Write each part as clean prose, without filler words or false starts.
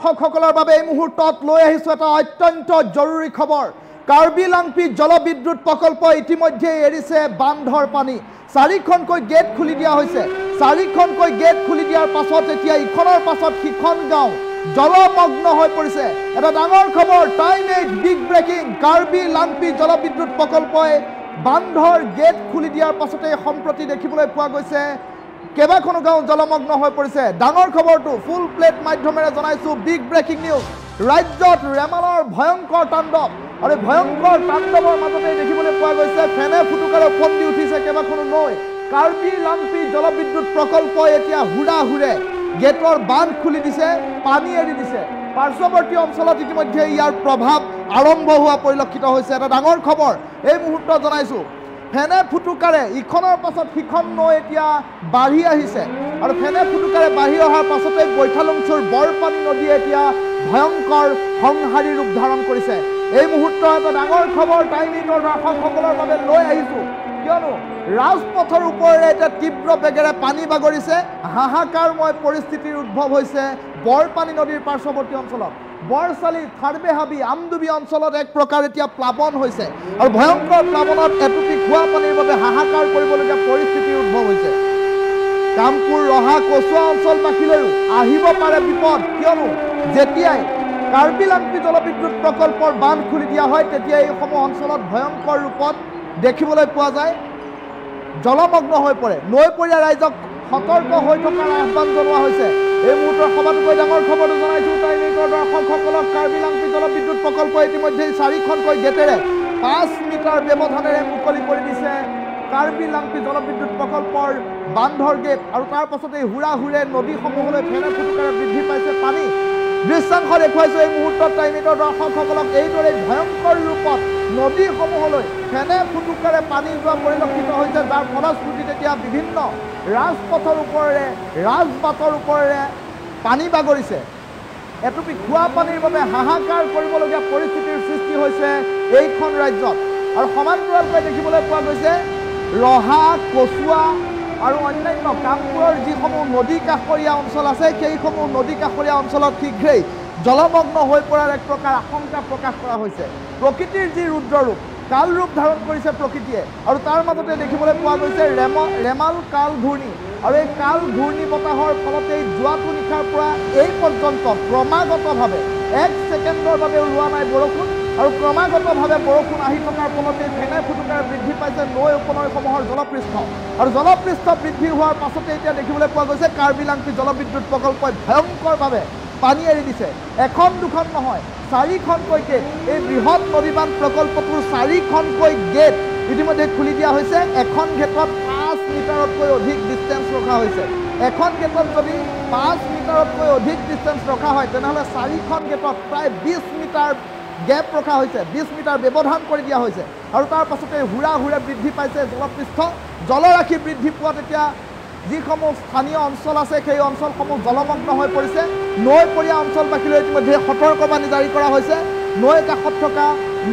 দৰ্শকসকলৰ বাবে এই মুহূৰ্তত লৈ আহিছোঁ এটা অত্যন্ত জৰুৰী খবৰ। কাৰ্বি লাংপি জলবিদ্যুৎ প্ৰকল্প ইতিমধ্যে এৰিছে বান্ধৰ পানী। 4খনকৈ গেট খুলি দিয়া হৈছে। 4খনকৈ গেট খুলি দিয়াৰ পাছত এতিয়া ইখনৰ পাছত সিখন গাঁও জলমগ্ন হৈ পৰিছে। এটা ডাঙৰ খবৰ, time 8 big breaking. Karbi Langpi জলবিদ্যুৎ প্ৰকল্পই বান্ধৰ গেট খুলি দিয়াৰ পাছতে সম্প্ৰতি দেখিবলৈ পোৱা গৈছে কেইবাখনো গাঁও জলমগ্ন হৈ পৰিছে। ডাঙৰ খবৰটো ফুল প্লেট মাধ্যমেৰে জনাইছোঁ, বিগ ব্ৰেকিং নিউজ। ৰাজ্যত ৰেমালৰ ভয়ংকৰ তাণ্ডৱ আৰু ভয়ংকৰ তাণ্ডৱৰ মাজতে দেখিবলৈ পোৱা গৈছে ফেনে ফুটুকাৰে ওফন্দি উঠিছে কেইবাখনো নৈ। কাৰ্বি লাংপি জলবিদ্যুৎ প্ৰকল্পই এতিয়া হুৰাহুৰে গেটৰ বান্ধ খুলি দিছে, পানী এৰি দিছে। পাৰ্শ্বৱৰ্তী অঞ্চলত ইতিমধ্যে ইয়াৰ প্ৰভাৱ আৰম্ভ হোৱা পৰিলক্ষিত হৈছে। এটা ডাঙৰ খবৰ এই মুহূৰ্তত জনাইছোঁ, ফেনে ফুটুকাৰে ইখনৰ পাছত সিখন নৈ এতিয়া বাঢ়ি আহিছে আৰু ফেনে ফুটুকাৰে বাঢ়ি অহাৰ পাছতে বৈঠালুংচুৰ বৰপানী নদীয়ে এতিয়া ভয়ংকৰ সংহাৰী ৰূপ ধাৰণ কৰিছে। এই মুহূৰ্তত এটা ডাঙৰ খবৰ টাইম 8ৰ দৰ্শকসকলৰ বাবে লৈ আহিছোঁ, কিয়নো ৰাজপথৰ ওপৰেৰে এতিয়া তীব্ৰ বেগেৰে পানী বাগৰিছে। হাহাকাৰময় পৰিস্থিতিৰ উদ্ভৱ হৈছে বৰপানী নদীৰ পাৰ্শ্বৱৰ্তী অঞ্চলত। বৰচালি, থাৰ্বেহাবি, আমডুবি অঞ্চলত এক প্ৰকাৰ এতিয়া প্লাৱন হৈছে আৰু ভয়ংকৰ প্লাৱনত এটুপি খোৱা পানীৰ বাবে হাহাকাৰ কৰিবলগীয়া পৰিস্থিতিৰ উদ্ভৱ হৈছে। কামপুৰ, ৰহা, কচুৱা অঞ্চলবাসীলৈও আহিব পাৰে বিপদ, কিয়নো যেতিয়াই কাৰ্বি লাংপি জলবিদ্যুৎ প্ৰকল্পৰ বান্ধ খুলি দিয়া হয় তেতিয়া এইসমূহ অঞ্চলত ভয়ংকৰ ৰূপত দেখিবলৈ পোৱা যায়, জলমগ্ন হৈ পৰে। নৈপৰীয়া ৰাইজক সতৰ্ক হৈ থকাৰ আহ্বান জনোৱা হৈছে। এই মুহূৰ্তৰ সবাতোকৈ ডাঙৰ খবৰটো জনাইছোঁ টাইম 8ৰ দৰ্শকসকলক। কাৰ্বি লাংপি জলবিদ্যুৎ প্ৰকল্প ইতিমধ্যে 4খনকৈ গেটেৰে 5 মিটাৰ ব্যৱধানেৰে মুকলি কৰি দিছে কাৰ্বি লাংপি জলবিদ্যুৎ প্ৰকল্পৰ বান্ধৰ গেট আৰু তাৰ পাছতে হুৰাহুৰে নদীসমূহলৈ ফেনে ফুটুকাৰে বৃদ্ধি পাইছে পানী। দৃশ্যাংশ দেখুৱাইছোঁ এই মুহূৰ্তত টাইম 8ৰ দৰ্শকসকলক। এইদৰে ভয়ংকৰ ৰূপত নদীসমূহলৈ ফেনে ফুটুকাৰে পানী যোৱা পৰিলক্ষিত হৈছে, যাৰ ফলশ্ৰুতিত এতিয়া বিভিন্ন ৰাজপথৰ ওপৰেৰে ৰাজবাটৰ ওপৰেৰে পানী বাগৰিছে। এটুপি খোৱা পানীৰ বাবে হাহাকাৰ কৰিবলগীয়া পৰিস্থিতিৰ সৃষ্টি হৈছে এইখন ৰাজ্যত। আৰু সমান্তৰালকৈ দেখিবলৈ পোৱা গৈছে ৰহা, কচুৱা আৰু অন্যান্য কামপুৰৰ যিসমূহ নদী কাষৰীয়া অঞ্চল আছে সেইসমূহ নদী কাষৰীয়া অঞ্চলত শীঘ্ৰেই জলমগ্ন হৈ পৰাৰ এক প্ৰকাৰ আশংকা প্ৰকাশ কৰা হৈছে। প্ৰকৃতিৰ যি ৰুদ্ৰৰূপ, কাল ৰূপ ধাৰণ কৰিছে প্ৰকৃতিয়ে আৰু তাৰ মাজতে দেখিবলৈ পোৱা গৈছে ৰেমাল কাল ঘূৰ্ণি। আৰু এই কাল ঘূৰ্ণি বতাহৰ ফলতেই যোৱাটো নিশাৰ পৰা এই পৰ্যন্ত ক্ৰমাগতভাৱে 1 ছেকেণ্ডৰ বাবে ওলোৱা নাই বৰষুণ আৰু ক্ৰমাগতভাৱে বৰষুণ আহি থকাৰ ফলতে ফেনে ফুটুকাৰে বৃদ্ধি পাইছে নৈ উপনৈসমূহৰ জলপৃষ্ঠ। আৰু জলপৃষ্ঠ বৃদ্ধি হোৱাৰ পাছতে এতিয়া দেখিবলৈ পোৱা গৈছে কাৰ্বি লাংপি জলবিদ্যুৎ প্ৰকল্পই ভয়ংকৰভাৱে পানী এৰি দিছে। এখন দুখন নহয়, 4খনকৈ গেট। এই বৃহৎ নদীবান্ধ প্ৰকল্পটোৰ 4খনকৈ গেট ইতিমধ্যে খুলি দিয়া হৈছে। এখন গেটত 5 মিটাৰতকৈ অধিক ডিষ্টেঞ্চ ৰখা হৈছে। এখন গেটত যদি 5 মিটাৰতকৈ অধিক ডিষ্টেঞ্চ ৰখা হয় তেনেহ'লে 4খন গেটত প্ৰায় 20 মিটাৰ গেপ ৰখা হৈছে, 20 মিটাৰ ব্যৱধান কৰি দিয়া হৈছে। আৰু তাৰ পাছতে হুৰাহুৰে বৃদ্ধি পাইছে জলপৃষ্ঠ। জলৰাশি বৃদ্ধি পোৱাত এতিয়া যিসমূহ স্থানীয় অঞ্চল আছে সেই অঞ্চলসমূহ জলমগ্ন হৈ পৰিছে। নৈপৰীয়া অঞ্চলবাসীলৈ ইতিমধ্যে সতৰ্কবাণী জাৰি কৰা হৈছে। নৈ কাষত থকা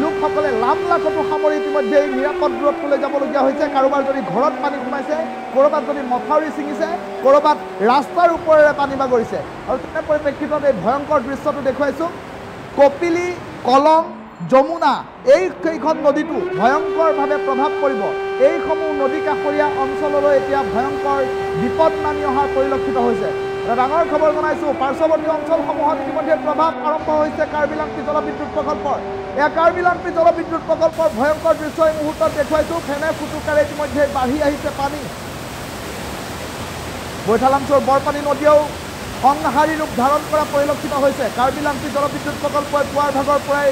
লোকসকলে লামলাকতো সামৰি ইতিমধ্যে নিৰাপদ দূৰত্বলৈ যাবলগীয়া হৈছে। কাৰোবাৰ যদি ঘৰত পানী সোমাইছে, ক'ৰবাত যদি মথাউৰি ছিঙিছে, ক'ৰবাত ৰাস্তাৰ ওপৰেৰে পানী বাগৰিছে। আৰু তেনে পৰিপ্ৰেক্ষিতত এই ভয়ংকৰ দৃশ্যটো দেখুৱাইছোঁ। কপিলি, কলং, যমুনা এইকেইখন নদীটো ভয়ংকৰভাৱে প্ৰভাৱ পৰিব। এইসমূহ নদী কাষৰীয়া অঞ্চললৈ এতিয়া ভয়ংকৰ বিপদ নামি অহাৰ পৰিলক্ষিত হৈছে। এটা ডাঙৰ খবৰ জনাইছোঁ, পাৰ্শ্বৱৰ্তী অঞ্চলসমূহত ইতিমধ্যে প্ৰভাৱ আৰম্ভ হৈছে কাৰ্বি লাংপি জলবিদ্যুৎ প্ৰকল্পৰ। এয়া কাৰ্বি লাংপি জলবিদ্যুৎ প্ৰকল্পৰ ভয়ংকৰ দৃশ্য এই মুহূৰ্তত দেখুৱাইছোঁ। ফেনে ফুটুকাৰে ইতিমধ্যে বাঢ়ি আহিছে পানী। বৈঠালাংচুৰ বৰপানী নদীয়েও সংহাৰী ৰূপ ধাৰণ কৰা পৰিলক্ষিত হৈছে। কাৰ্বি লাংপি জলবিদ্যুৎ প্ৰকল্পই পুৱাৰ ভাগৰ পৰাই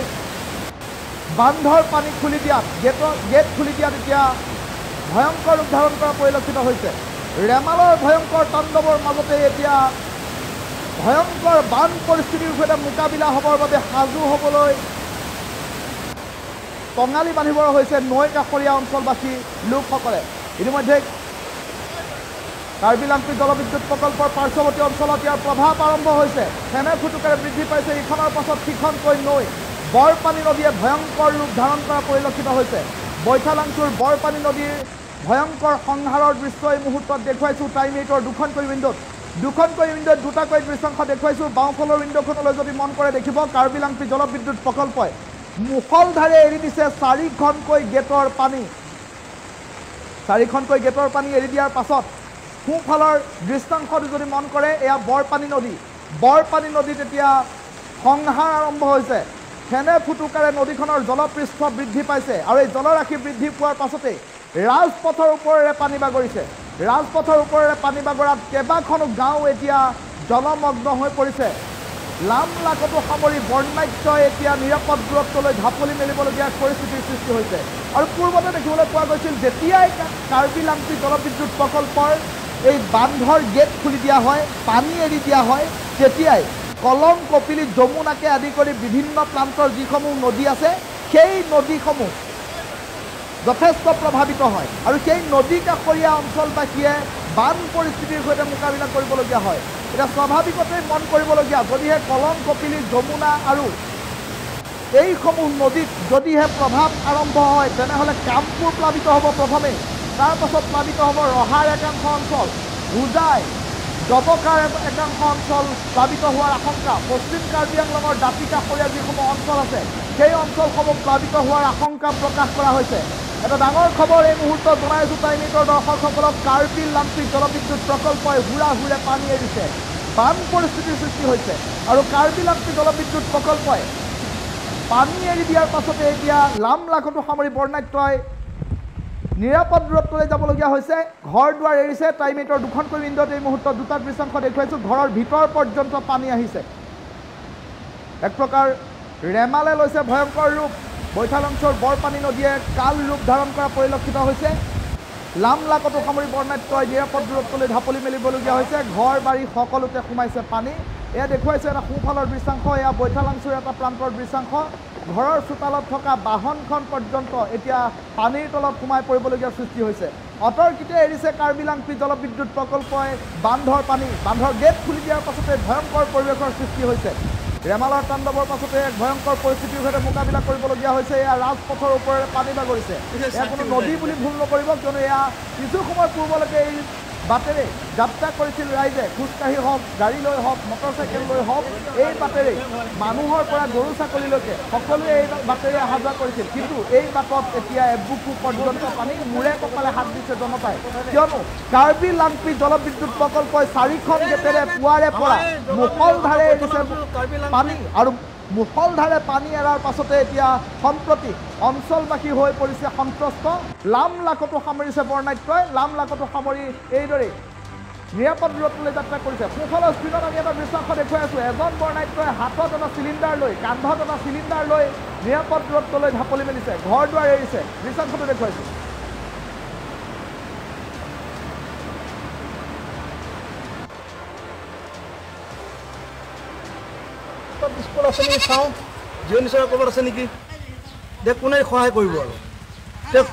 বান্ধৰ পানী খুলি দিয়াত গেট খুলি দিয়াত এতিয়া ভয়ংকৰ ৰূপ ধাৰণ কৰা পৰিলক্ষিত হৈছে। ৰেমালৰ ভয়ংকৰ তাণ্ডৱৰ মাজতে এতিয়া ভয়ংকৰ বান পৰিস্থিতিৰ সৈতে মোকাবিলা হ'বৰ বাবে সাজু হ'বলৈ টঙালি বান্ধিব হৈছে নৈ কাষৰীয়া অঞ্চলবাসী লোকসকলে। ইতিমধ্যে কাৰ্বি লাংপি জলবিদ্যুৎ প্ৰকল্পৰ পাৰ্শ্বৱৰ্তী অঞ্চলত ইয়াৰ প্ৰভাৱ আৰম্ভ হৈছে। ফেনে ফুটুকাৰে বৃদ্ধি পাইছে ইখনৰ পাছত সিখনকৈ নৈ। বৰপানী নদীয়ে ভয়ংকৰ ৰূপ ধাৰণ কৰা পৰিলক্ষিত হৈছে। বৈঠালাংচুৰ বৰপানী নদীৰ ভয়ংকৰ সংহাৰৰ দৃশ্য এই মুহূৰ্তত দেখুৱাইছোঁ টাইম 8ৰ 2খনকৈ উইণ্ডত। দুখনকৈ উইণ্ডোত দুটাকৈ দৃশ্যাংশ দেখুৱাইছোঁ বাওঁফালৰ উইণ্ডোখনলৈ যদি মন কৰে দেখিব কাৰ্বি লাংপি জলবিদ্যুৎ প্ৰকল্পই মুষলধাৰে এৰি দিছে 4খনকৈ গেটৰ পানী 4খনকৈ গেটৰ পানী এৰি দিয়াৰ পাছত সোঁফালৰ দৃশ্যাংশটো যদি মন কৰে এয়া বৰপানী নদীত এতিয়া সংহাৰ আৰম্ভ হৈছে ফেনে ফুটুকাৰে নদীখনৰ জলপৃষ্ঠ বৃদ্ধি পাইছে আৰু এই জলৰাশি বৃদ্ধি পোৱাৰ পাছতে ৰাজপথৰ ওপৰেৰে পানী বাগৰিছে ৰাজপথৰ ওপৰেৰে পানী বাগৰাত কেইবাখনো গাঁও এতিয়া জলমগ্ন হৈ পৰিছে লামলাকতো সামৰি বৰ্ণাঢ্যই এতিয়া নিৰাপদ দূৰত্বলৈ ঢাপলি মেলিবলগীয়া পৰিস্থিতিৰ সৃষ্টি হৈছে আৰু পূৰ্বতে দেখিবলৈ পোৱা গৈছিল যেতিয়াই কাৰ্বি লাংপি জলবিদ্যুৎ প্ৰকল্পৰ এই বান্ধৰ গেট খুলি দিয়া হয় পানী এৰি দিয়া হয় তেতিয়াই কলং কপিলি যমুনাকে আদি কৰি বিভিন্ন প্ৰান্তৰ যিসমূহ নদী আছে সেই নদীসমূহ যথেষ্ট প্ৰভাৱিত হয় আৰু সেই নদী কাষৰীয়া অঞ্চলবাসীয়ে বান পৰিস্থিতিৰ সৈতে মোকাবিলা কৰিবলগীয়া হয় এটা স্বাভাৱিকতে মন কৰিবলগীয়া যদিহে কলং কপিলি যমুনা আৰু এইসমূহ নদীত যদিহে প্ৰভাৱ আৰম্ভ হয় তেনেহ'লে কামপুৰ প্লাবিত হ'ব প্ৰথমে তাৰ পাছত প্লাবিত হ'ব ৰহাৰ একাংশ অঞ্চল হোজাই ডবকাৰ একাংশ অঞ্চল প্লাবিত হোৱাৰ আশংকা পশ্চিম কাৰ্বি আংলঙৰ দাঁতি কাষৰীয়া যিসমূহ অঞ্চল আছে সেই অঞ্চলসমূহ প্লাবিত হোৱাৰ আশংকা প্ৰকাশ কৰা হৈছে এটা ডাঙৰ খবৰ এই মুহূৰ্তত জনাইছোঁ টাইম এইটৰ দৰ্শকসকলক কাৰ্বি লাংপি জলবিদ্যুৎ প্ৰকল্পই হুৰা পানী এৰিছে বান পৰিস্থিতিৰ সৃষ্টি হৈছে আৰু কাৰ্বি লাংপি জলবিদ্যুৎ প্ৰকল্পই পানী এৰি দিয়াৰ পাছতে এতিয়া লামলাকতো সামৰি বৰ্ণাঢ্যই নিৰাপদ দূৰত্বলৈ যাবলগীয়া হৈছে ঘৰ দুৱাৰ এৰিছে টাইম এইটৰ দুখনকৈ উইণ্ডোত এই মুহূৰ্তত দুটা দৃশ্যাংশ দেখুৱাইছোঁ ঘৰৰ ভিতৰ পৰ্যন্ত পানী আহিছে এক প্ৰকাৰ ৰেমালে লৈছে ভয়ংকৰ ৰূপ বৈঠালংছৰ বৰপানী নদীয়ে কাল ৰূপ ধাৰণ কৰা পৰিলক্ষিত হৈছে লামলাকতো সামৰি বৰ্ণাঢ্যই নিৰাপদ দূৰত্বলৈ ঢাপলি মেলিবলগীয়া হৈছে ঘৰ বাৰী সকলোতে সোমাইছে পানী এয়া দেখুৱাইছে এটা সোঁফালৰ দৃশ্যাংশ এয়া বৈঠালংছৰ এটা প্ৰান্তৰ দৃশ্যাংশ ঘৰৰ চোতালত থকা বাহনখন পৰ্যন্ত এতিয়া পানীৰ তলত সোমাই পৰিবলগীয়া সৃষ্টি হৈছে অতৰ্কিতে এৰিছে কাৰ্বি লাংপি জলবিদ্যুৎ প্ৰকল্পই বান্ধৰ গেট খুলি দিয়াৰ পাছতে ভয়ংকৰ পৰিৱেশৰ সৃষ্টি হৈছে ৰেমালৰ তাণ্ডৱৰ পাছতে এক ভয়ংকৰ পৰিস্থিতিৰ সৈতে মোকাবিলা কৰিবলগীয়া হৈছে এয়া ৰাজপথৰ ওপৰেৰে পানী বাগৰিছে এয়া কোনো নদী বুলি ভুল নকৰিব কিয়নো এয়া কিছু সময় পূৰ্বলৈকে এই বাটেৰে যাত্ৰা কৰিছিল ৰাইজে খোজকাঢ়ি হওক গাড়ী লৈ হওক মটৰচাইকেল লৈ হওক এই বাটেৰে মানুহৰ পৰা গৰু ছাগলীলৈকে সকলোৱে এই বাটেৰে অহা যোৱা কৰিছিল কিন্তু এই বাটত এতিয়া এবুকু পৰ্যন্ত পানী মূৰে কপালে হাত দিছে জনতাই কিয়নো কাৰ্বি লাংপি জলবিদ্যুৎ প্ৰকল্পই 4খন গেটেৰে পুৱাৰে পৰা মুষলধাৰে এৰিছে পানী আৰু মুষলধাৰে পানী এৰাৰ পাছতে এতিয়া সম্প্ৰতি অঞ্চলবাসী হৈ পৰিছে সন্ত্ৰস্ত লামলাকতো সামৰিছে বৰ্ণাঢ্যই লামলাকতো সামৰি এইদৰে নিৰাপদ দূৰত্বলৈ যাত্ৰা কৰিছে সোঁফালৰ স্ক্ৰীণত আমি এটা দৃশ্যাংশ দেখুৱাই আছোঁ এজন বৰ্ণাঢ্যই হাতত এটা চিলিণ্ডাৰ লৈ কান্ধত এটা চিলিণ্ডাৰ লৈ নিৰাপদ দূৰত্বলৈ ঢাপলি মেলিছে ঘৰ দুৱাৰ এৰিছে দৃশ্যাংশটো দেখুৱাইছোঁ স্কুল আছে নেকি চাওঁ জিঅ' নিশ্চয় ক'ৰবাত আছে নেকি দে কোনে সহায় কৰিব আৰু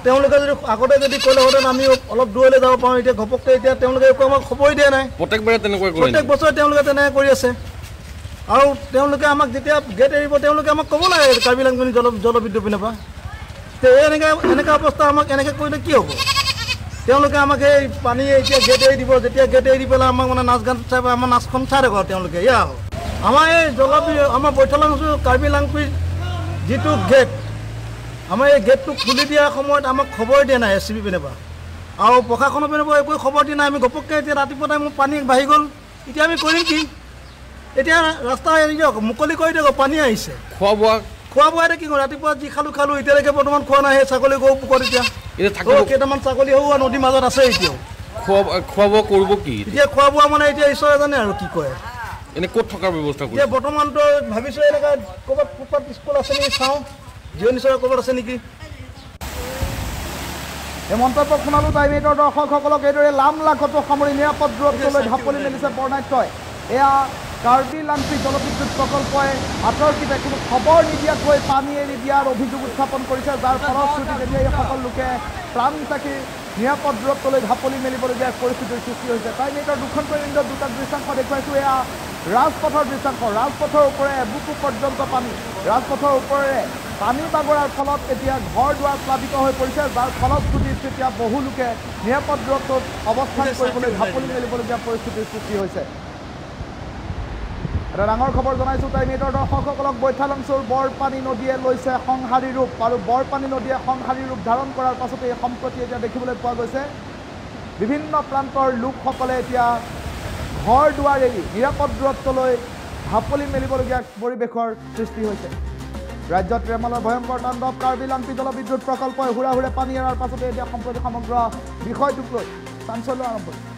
তেওঁলোকে যদি আগতে যদি ক'লেহেঁতেন আমি অলপ দূৰলৈ যাব পাৰোঁ এতিয়া ঘপককৈ এতিয়া তেওঁলোকে একো আমাক খবৰেই দিয়া নাই প্ৰত্যেক বছৰে তেওঁলোকে তেনেকৈ কৰি আছে আৰু তেওঁলোকে আমাক যেতিয়া গেট এৰিব তেওঁলোকে আমাক ক'ব লাগে কাৰ্বি লাংপি জলবিদ্যুৎ পিনৰ পৰা এনেকুৱা অৱস্থা আমাক এনেকৈ কৰিলে কি হ'ব তেওঁলোকে আমাক এই পানী এতিয়া গেট এৰি দিব যেতিয়া গেট এৰি পেলাই আমাক মানে নাচ গান চাই আমাৰ নাচখন চাই থাকক তেওঁলোকে এয়া হ'ল আমাৰ এই আমাৰ বৈঠালংছৰ কাৰ্বি লাংপিৰ যিটো গেট আমাৰ এই গেটটো খুলি দিয়াৰ সময়ত আমাক খবৰ দিয়া নাই SCB পিনৰ পৰা আৰু প্ৰশাসনৰ পিনৰ পৰা একো খবৰ দিয়া নাই আমি ঘপককৈ এতিয়া ৰাতিপুৱা টাইমত পানী বাঢ়ি গ'ল এতিয়া আমি কৰিম কি এতিয়া ৰাস্তা এৰি দিয়ক মুকলি কৰি দিয়ক পানী আহিছে খোৱা বোৱা এতিয়া কি কৰোঁ ৰাতিপুৱা যি খালোঁ এতিয়ালৈকে বৰ্তমান খোৱা নাই সেই ছাগলী গৰু পুকত এতিয়া কেইটামান ছাগলী সৰু নদীৰ মাজত আছে এতিয়াও খোৱা বোৱা কৰিব কি এতিয়া খোৱা বোৱা মানে এতিয়া ঈশ্বৰে জানে আৰু কি কয় এনে ক'ত থকাৰ ব্যৱস্থা কৰি এতিয়া বৰ্তমানতো ভাবিছোঁ এনেকুৱা ক'ৰবাত ফুটপাথ স্কুল আছে নেকি চাওঁ জিঅ' নিশ্চয় ক'ৰবাত আছে নেকি এই মন্তব্য শুনালোঁ টাইম এইটৰ দৰ্শকসকলক এইদৰে লামলাকতো সামৰি নিৰাপদ দূৰত্বলৈ ঢাপলি মেলিছে বৰ্ণাঢ্যই এয়া কাৰ্বি লাংপি জলবিদ্যুৎ প্ৰকল্পই আতৰ্কিতে কোনো খবৰ নিদিয়াকৈ পানী এৰি দিয়াৰ অভিযোগ উত্থাপন কৰিছে যাৰ ফলশ্ৰুতিত এতিয়া এই সকলো লোকে প্ৰাণ চাকি নিৰাপদ দূৰত্বলৈ ঢাপলি মেলিবলগীয়া পৰিস্থিতিৰ সৃষ্টি হৈছে টাইম এইটৰ দুখনকৈ উইণ্ডোত দুটা দৃশ্যাংশ দেখুৱাইছোঁ এয়া ৰাজপথৰ দৃশ্যাংশ ৰাজপথৰ ওপৰে এবুকু পৰ্যন্ত পানী ৰাজপথৰ ওপৰেৰে পানী বাগৰাৰ ফলত এতিয়া ঘৰ দুৱাৰ প্লাবিত হৈ পৰিছে, যাৰ ফলশ্ৰুতিত এতিয়া বহু লোকে নিৰাপদ দূৰত্বত অৱস্থান কৰিবলৈ ঢাপলি মেলিবলগীয়া পৰিস্থিতিৰ সৃষ্টি হৈছে। এটা ডাঙৰ খবৰ জনাইছোঁ, টাইমেটৰ দৰ্শকসকলক বৈঠালংচুৰ বৰপানী নদীয়ে লৈছে সংহাৰী ৰূপ, আৰু বৰপানী নদীয়ে সংহাৰী ৰূপ ধাৰণ কৰাৰ পাছতে এই সম্প্ৰতি এতিয়া দেখিবলৈ পোৱা গৈছে বিভিন্ন প্ৰান্তৰ লোকসকলে এতিয়া ঘৰ দুৱাৰ এৰি নিৰাপদ দূৰত্বলৈ ঢাপলি মেলিবলগীয়া পৰিৱেশৰ সৃষ্টি হৈছে। ৰাজ্যত ৰেমালৰ ভয়ংকৰ তাণ্ডৱ, কাৰ্বি লাংপি জলবিদ্যুৎ প্ৰকল্পই হুৰাহুৰে পানী এৰাৰ পাছতে এতিয়া সম্প্ৰতি সমগ্ৰ বিষয়টোক লৈ চাঞ্চল্য আৰম্ভ হৈছে।